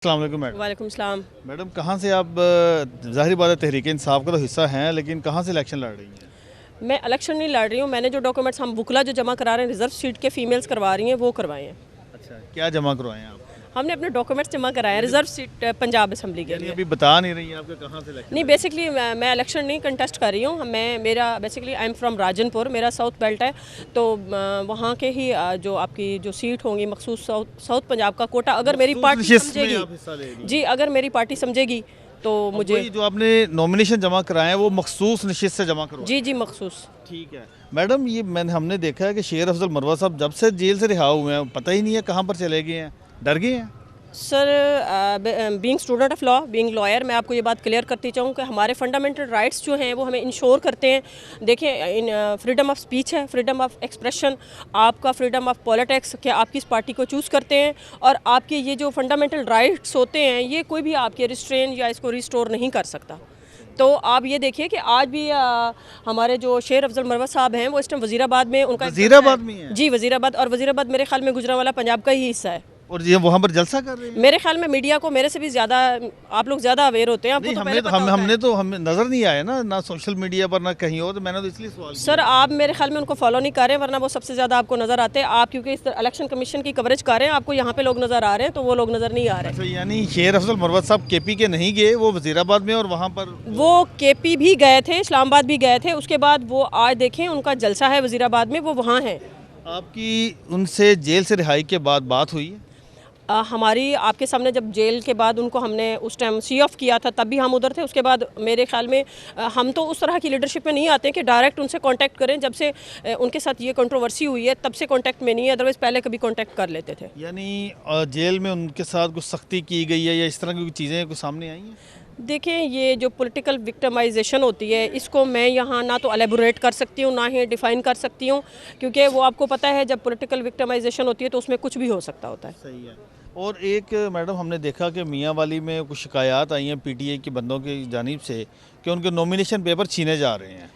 अस्सलाम वालेकुम मैडम। वालेकुम सलाम। मैडम कहाँ से आप ज़ाहिर बात है तहरीक इंसाफ का तो हिस्सा हैं, लेकिन कहाँ से इलेक्शन लड़ रही हैं? मैं इलेक्शन नहीं लड़ रही हूँ। मैंने जो डॉक्यूमेंट्स हम बुकला जो जमा करा रहे हैं रिजर्व सीट के फीमेल्स करवा रही हैं वो करवाए हैं। अच्छा, क्या जमा करवाएं आप? हमने अपने डॉक्यूमेंट्स जमा कराए हैं रिजर्व सीट पंजाब असम्बली के यानी लिए। अभी बता नहीं रही हैं आपके कहाँ से इलेक्शन नहीं, बेसिकली मैं इलेक्शन नहीं कंटेस्ट कर रही हूँ। मेरा basically I am from Rajanpur, मेरा साउथ बेल्ट है। तो वहाँ के ही जो आपकी जो सीट होंगी मखसूस साउथ पंजाब का कोटा अगर मेरी पार्टी नशिस्त में समझेगी, आप हिस्सा ले रही हैं? जी अगर मेरी पार्टी समझेगी तो मुझे वही जो आपने नॉमिनेशन जमा कराए हैं वो मखसूस नशिस्त से जमा करवाएं। जी मखसूस। ठीक है मैडम, ये हमने देखा है कि शेर अफजल मरवा साहब जब से जेल से रिहा हुए हैं पता ही नहीं है कहाँ पर चले गए हैं, डर गए हैं। Sir being student of law, being lawyer, मैं आपको ये बात क्लियर करती चाहूँ कि हमारे फंडामेंटल राइट्स जो हैं वो हमें इंश्योर करते हैं। देखिए, इन फ्रीडम ऑफ स्पीच है, फ्रीडम ऑफ एक्सप्रेशन, आपका फ्रीडम ऑफ पॉलिटिक्स कि आप किस पार्टी को चूज़ करते हैं, और आपके ये जो फंडामेंटल राइट्स होते हैं ये कोई भी आपके रिस्ट्रेन या इसको रिस्टोर नहीं कर सकता। तो आप ये देखिए कि आज भी हमारे जो शेर अफजल मरवा साहब हैं वो इस टाइम वज़ीराबाद में उनका वज़ीराबाद में है? जी वज़ीराबाद, और वज़ीराबाद मेरे ख्याल में गुजरांवाला पंजाब का ही हिस्सा है। और ये वहाँ पर जलसा कर रहे हैं? मेरे ख्याल में मीडिया को मेरे से भी ज़्यादा आप लोग ज़्यादा अवेयर होते हैं। आपको नहीं, तो पहले पता होता हमने है। तो हमें नज़र नहीं आया ना सोशल मीडिया पर ना कहीं और, तो मैंने तो इसलिए सवाल किया। सर आप मेरे ख्याल में उनको फॉलो नहीं कर रहे हैं, वरना वो सबसे ज़्यादा आपको नज़र आते हैं। आप क्योंकि इस इलेक्शन कमीशन की कवरेज कर रहे हैं, आपको यहाँ पे लोग नज़र आ रहे हैं, तो वो लोग नज़र नहीं आ रहे हैं। अच्छा, यानी शेर अफजल मरवत साहब केपी के नहीं गए, वो वजीराबाद में और वहाँ पर वो केपी भी गए थे, इस्लामाबाद भी गए थे, उसके बाद वो आज देखें उनका जलसा है वज़ीराबाद में, वो वहाँ हैं। आपकी उनसे जेल से रिहाई के बाद बात हुई है? हमारी आपके सामने जब जेल के बाद उनको हमने उस टाइम सी ऑफ किया था तब भी हम उधर थे। उसके बाद मेरे ख्याल में हम तो उस तरह की लीडरशिप में नहीं आते हैं कि डायरेक्ट उनसे कांटेक्ट करें। जब से उनके साथ ये कंट्रोवर्सी हुई है तब से कांटेक्ट में नहीं है, अदरवाइज़ पहले कभी कांटेक्ट कर लेते थे। यानी जेल में उनके साथ कुछ सख्ती की गई है या इस तरह की चीज़ें कुछ सामने आई हैं? देखें, ये जो पॉलिटिकल विक्टिमाइजेशन होती है इसको मैं यहाँ ना तो एलेबोरेट कर सकती हूँ ना ही डिफ़ाइन कर सकती हूँ, क्योंकि वो आपको पता है जब पॉलिटिकल विक्टिमाइजेशन होती है तो उसमें कुछ भी हो सकता होता है। सही है। और एक मैडम हमने देखा कि मियाँ वाली में कुछ शिकायत आई हैं पीटीआई के बंदों की जानिब से कि उनके नॉमिनेशन पेपर छीने जा रहे हैं।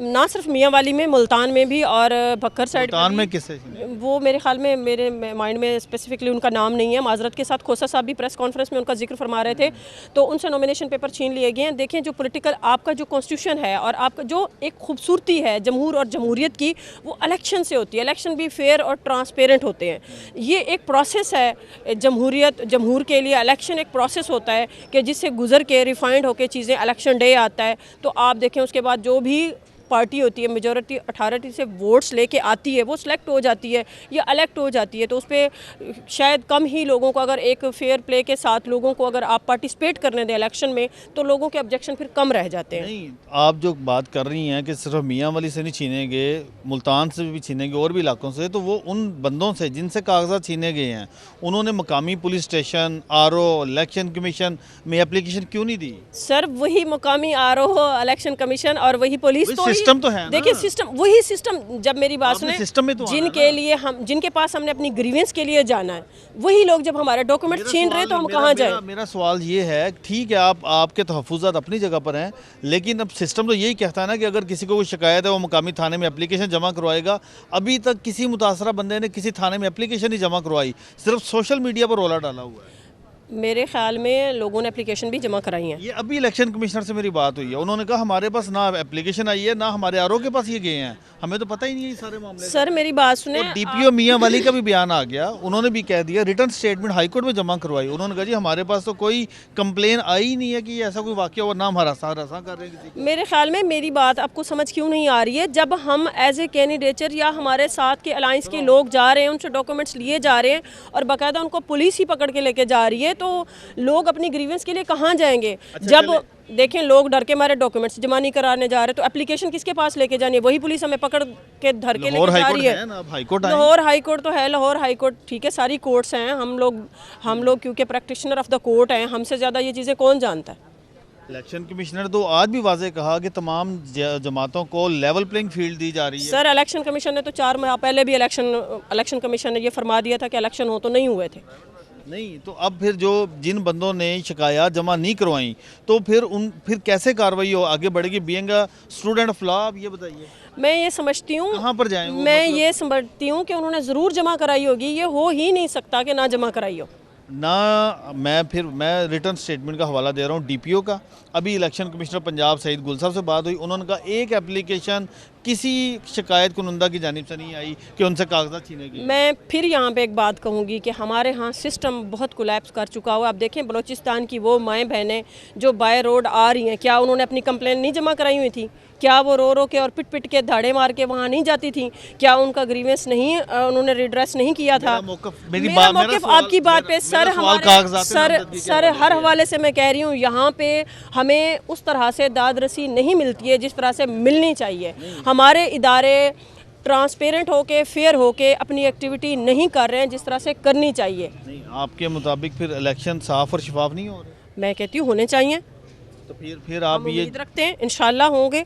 ना सिर्फ मियाँ वाली में, मुल्तान में भी और भक्कर साइड मुल्तान में किससे? वो मेरे ख्याल में मेरे माइंड में स्पेसिफिकली उनका नाम नहीं है। माजरत के साथ खोसा साहब भी प्रेस कॉन्फ्रेंस में उनका जिक्र फरमा रहे थे, तो उनसे नॉमिनेशन पेपर छीन लिए गए हैं। देखें, जो पॉलिटिकल आपका जो कॉन्स्टिट्यूशन है और आपका जो एक खूबसूरती है जमहूर और जमहूरियत की, वो इलेक्शन से होती है। इलेक्शन भी फेयर और ट्रांसपेरेंट होते हैं। ये एक प्रोसेस है जमहूरियत, जमहूर के लिए इलेक्शन एक प्रोसेस होता है कि जिससे गुजर के रिफाइंड होकर चीज़ें, इलेक्शन डे आता है तो आप देखें उसके बाद जो भी पार्टी होती है मेजॉरिटी अथॉरिटी से वोट्स लेके आती है वो सिलेक्ट हो जाती है या इलेक्ट हो जाती है, तो उस पर शायद कम ही लोगों को, अगर एक फेयर प्ले के साथ लोगों को अगर आप पार्टिसिपेट करने दें इलेक्शन में तो लोगों के ऑब्जेक्शन फिर कम रह जाते हैं। नहीं, आप जो बात कर रही हैं कि सिर्फ मियाँ वाली से नहीं छीनेंगे, मुल्तान से भी छीनेंगे और भी इलाकों से, तो वो उन बंदों से जिनसे कागजात छीने गए हैं उन्होंने मकामी police station, RO, election commission में एप्लीकेशन क्यों नहीं दी? सर वही मुकामी आरओ, इलेक्शन कमीशन और वही पुलिस, तो सिस्टम तो है ना? देखिए सिस्टम, वही सिस्टम, जब मेरी बात सुने, सिस्टम में तो जिनके लिए हम, जिनके पास हमने अपनी ग्रीवेंस के लिए जाना है, वही लोग जब हमारे डॉक्यूमेंट छीन रहे तो हम कहाँ जाएं? मेरा सवाल ये है, ठीक है आपके तहफ़्फ़ुज़ात अपनी जगह पर हैं, लेकिन अब सिस्टम तो यही कहता है ना कि अगर किसी को कोई शिकायत है वो मुकामी थाने में एप्लीकेशन जमा करवाएगा। अभी तक किसी मुतासरा बंदे ने किसी थाने में एप्लीकेशन नहीं जमा करवाई, सिर्फ सोशल मीडिया पर रोला डाला हुआ है। मेरे ख्याल में लोगों ने एप्लीकेशन भी जमा कराई हैं। ये अभी इलेक्शन कमिश्नर से मेरी बात हुई है, उन्होंने कहा हमारे पास ना एप्लीकेशन आई है ना हमारे आरओ के पास ये गए हैं, हमें तो पता ही नहीं है ये सारे मामले। सर मेरी बात सुने, डीपीओ मियाँ वाली का भी बयान आ गया, उन्होंने भी कह दिया, रिटर्न स्टेटमेंट हाईकोर्ट में जमा करवाई। उन्होंने कहा जी हमारे पास तो कोई कंप्लेन आई ही नहीं है कि ऐसा कोई वाकया हुआ, ना हम हरासा कर रहे हैं किसी को। मेरे ख्याल में मेरी बात आपको समझ क्यों नहीं आ रही है? जब हम एज ए कैंडिडेचर या हमारे साथ के अलायंस के लोग जा रहे हैं, उनसे डॉक्यूमेंट्स लिए जा रहे हैं और बाकायदा उनको पुलिस ही पकड़ के लेके जा रही है, तो लोग अपनी ग्रीवेंस के लिए कहाँ जाएंगे? जब देखें लोग डर के मारे डॉक्यूमेंट्स जमा नहीं कराने जा रहे, तो एप्लीकेशन किसके पास लेके जानी है? वही पुलिस हमें पकड़ के धर के लेके जा रही है। लाहौर हाई कोर्ट तो है, लाहौर हाई कोर्ट ठीक है, सारी कोर्ट्स हैं, हम लोग क्योंकि प्रैक्टिशनर ऑफ द कोर्ट हैं, हमसे ज़्यादा ये चीज़ें कौन जानता है? इलेक्शन कमिश्नर तो आज भी वाजे कहा कि तमाम जमातों को लेवल प्लेइंग फील्ड दी जा रही है। सर इलेक्शन कमीशन ने तो 4 माह पहले भी इलेक्शन कमीशन ने ये फरमा दिया था कि इलेक्शन हो, तो नहीं हुए थे। नहीं, तो अब फिर जो जिन बंदों ने शिकायत जमा नहीं करवाई तो फिर कैसे कार्रवाई हो आगे बढ़ेगी? Being a student of law, आप ये बताइए। मैं ये समझती हूँ, कहाँ पर जाएं वो? मैं ये समझती हूँ कि उन्होंने ज़रूर जमा कराई होगी, ये हो ही नहीं सकता कि ना जमा कराई हो। ना मैं रिटर्न स्टेटमेंट का हवाला दे रहा हूँ डीपीओ का। अभी इलेक्शन कमिश्नर पंजाब सईद गुल साहब से बात हुई, उन्होंने कहा एक एप्लीकेशन किसी शिकायत कुनंदा की जानिब से नहीं आई कि उनसे कागजात छीने गए। मैं फिर यहाँ पे एक बात कहूँगी कि हमारे यहाँ सिस्टम बहुत कोलैप्स कर चुका हुआ। आप देखें बलूचिस्तान की वो माएँ बहनें जो बाय रोड आ रही हैं, क्या उन्होंने अपनी कंप्लेन नहीं जमा कराई हुई थी? क्या वो रो रो के और पिट पिट के धाड़े मार के वहाँ नहीं जाती थी? क्या उनका ग्रीवेंस नहीं उन्होंने रिड्रेस नहीं किया था? मेरा मौक़िफ़ आपकी बात पे सर, हमारे सर हर हवाले से मैं कह रही हूँ, यहाँ पे हमें उस तरह से दाद रसी नहीं मिलती है जिस तरह से मिलनी चाहिए। हमारे इदारे ट्रांसपेरेंट होके फेयर होके अपनी एक्टिविटी नहीं कर रहे हैं जिस तरह से करनी चाहिए। नहीं, आपके मुताबिक फिर इलेक्शन साफ और शफाफ नहीं हो रहे? मैं कहती हूँ होने चाहिए। तो फिर आप ये उम्मीद रखते हैं इंशाल्लाह होंगे।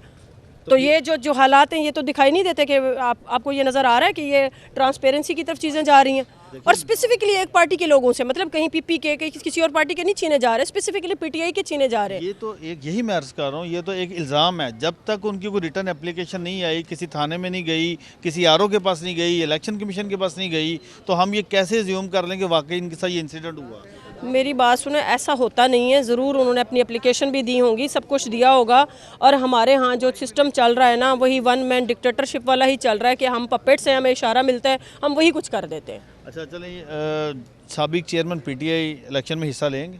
तो ये जो हालात हैं ये तो दिखाई नहीं देते कि आपको ये नज़र आ रहा है कि ये ट्रांसपेरेंसी की तरफ चीज़ें जा रही हैं, और स्पेसिफिकली एक पार्टी के लोगों से, मतलब कहीं पीपी के किसी और पार्टी के नहीं छीने जा रहे, स्पेसिफिकली पीटीआई के छीने जा रहे हैं। ये तो एक यही मैं अर्ज़ कर रहा हूँ, ये तो एक इल्ज़ाम है। जब तक उनकी कोई रिटर्न एप्लीकेशन नहीं आई, किसी थाने में नहीं गई, किसी आरओ के पास नहीं गई, इलेक्शन कमीशन के पास नहीं गई, तो हम ये कैसे ज़्यूम कर लें कि वाकई इनके साथ ये इंसिडेंट हुआ? मेरी बात सुने, ऐसा होता नहीं है। ज़रूर उन्होंने अपनी एप्लीकेशन भी दी होंगी, सब कुछ दिया होगा, और हमारे यहाँ जो सिस्टम चल रहा है ना, वही वन मैन डिक्टेटरशिप वाला ही चल रहा है कि हम पपेट से हमें इशारा मिलता है, हम वही कुछ कर देते हैं। अच्छा चलें, साबिक चेयरमैन पीटीआई इलेक्शन में हिस्सा लेंगे?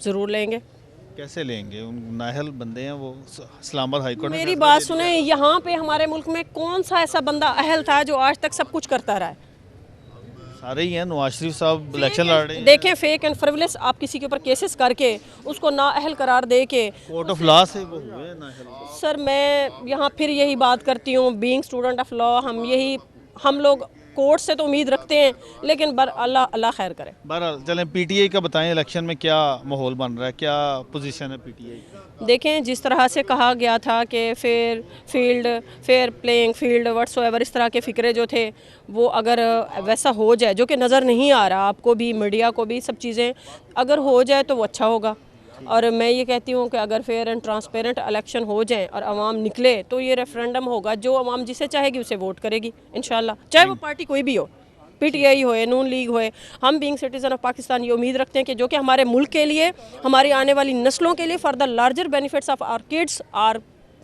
ज़रूर लेंगे। कैसे लेंगे? उन नाअहल बंदे हैं वो, इस्लामाबाद हाई कोर्ट। मेरी बात सुने, यहाँ पे हमारे मुल्क में कौन सा ऐसा बंदा अहल था जो आज तक सब कुछ करता रहा है? सारे ही हैं। नवाज शरीफ साहब इलेक्शन लड़ रहे हैं। देखें, फेक एंड फ्रिवलेस आप किसी के ऊपर केसेस करके उसको नाअहल करार दे के कोर्ट ऑफ लॉ से वो हुए नाअहल। सर, मैं यहाँ फिर यही बात करती हूँ, बीइंग स्टूडेंट ऑफ लॉ, हम लोग कोर्ट से तो उम्मीद रखते हैं, लेकिन अल्लाह खैर करे। बहरहाल चलें, पीटीआई का बताएं, इलेक्शन में क्या माहौल बन रहा है, क्या पोजीशन है पीटीआई की? देखें, जिस तरह से कहा गया था कि फेयर प्लेइंग फील्ड व्हाट्सोएवर, इस तरह के फ़िक्रे जो थे वो अगर वैसा हो जाए, जो कि नज़र नहीं आ रहा आपको भी, मीडिया को भी, सब चीज़ें अगर हो जाए तो वो अच्छा होगा। और मैं ये कहती हूँ कि अगर फेयर एंड ट्रांसपेरेंट इलेक्शन हो जाए और अवाम निकले तो ये रेफरेंडम होगा, जो अवाम जिसे चाहेगी उसे वोट करेगी इंशाल्लाह, चाहे वो पार्टी कोई भी हो, पीटीआई हो, नून लीग हो। हम बीइंग सिटीज़न ऑफ पाकिस्तान ये उम्मीद रखते हैं कि जो कि हमारे मुल्क के लिए, हमारी आने वाली नस्लों के लिए, for the larger benefits of our kids, our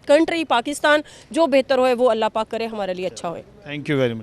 country Pakistan, जो बेहतर होए वो अल्लाह पाक करे हमारे लिए अच्छा होए। Thank you very much.